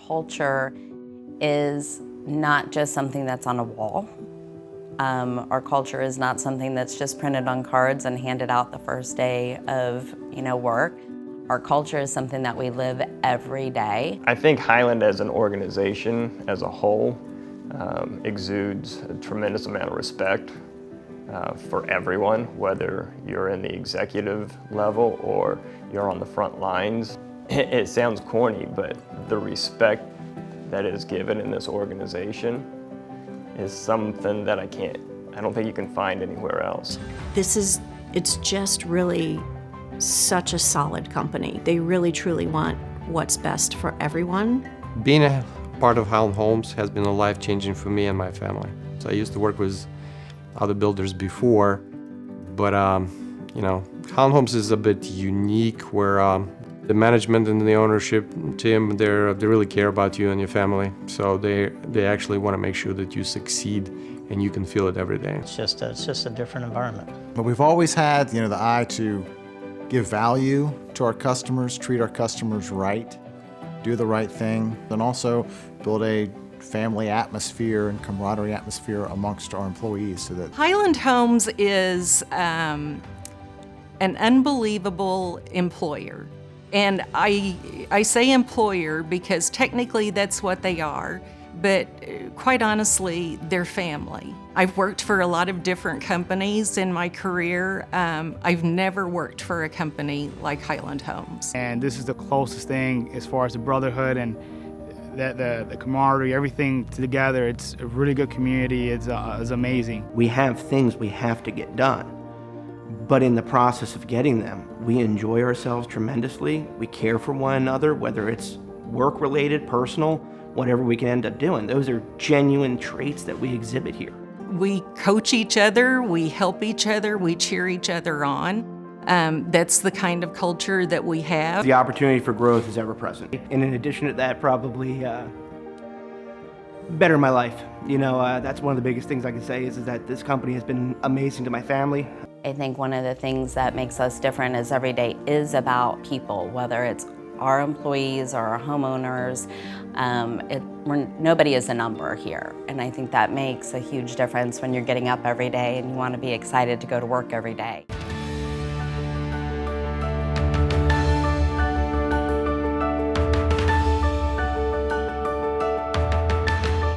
culture is not just something that's on a wall. Our culture is not something that's just printed on cards and handed out the first day of work. Our culture is something that we live every day. I think Highland as an organization, as a whole, exudes a tremendous amount of respect for everyone, whether you're in the executive level or you're on the front lines. It sounds corny, but the respect that is given in this organization is something that I don't think you can find anywhere else. It's just really such a solid company. They really truly want what's best for everyone. Being a part of Highland Homes has been life-changing for me and my family. So I used to work with other builders before, but Highland Homes is a bit unique where the management and the ownership team, they really care about you and your family. So they actually want to make sure that you succeed and you can feel it every day. It's just a different environment. But we've always had the eye to give value to our customers, treat our customers right, do the right thing, and also build a family atmosphere and camaraderie atmosphere amongst our employees. So that Highland Homes is an unbelievable employer. And I say employer because technically that's what they are, but quite honestly, they're family. I've worked for a lot of different companies in my career. I've never worked for a company like Highland Homes. And this is the closest thing as far as the brotherhood and the camaraderie, everything together. It's a really good community. It's amazing. We have things we have to get done, but in the process of getting them, we enjoy ourselves tremendously. We care for one another, whether it's work-related, personal, whatever we can end up doing. Those are genuine traits that we exhibit here. We coach each other, we help each other, we cheer each other on. That's the kind of culture that we have. The opportunity for growth is ever present. And in addition to that, probably better my life. That's one of the biggest things I can say is that this company has been amazing to my family. I think one of the things that makes us different is every day is about people, whether it's our employees or our homeowners. Nobody is a number here, and I think that makes a huge difference when you're getting up every day and you want to be excited to go to work every day.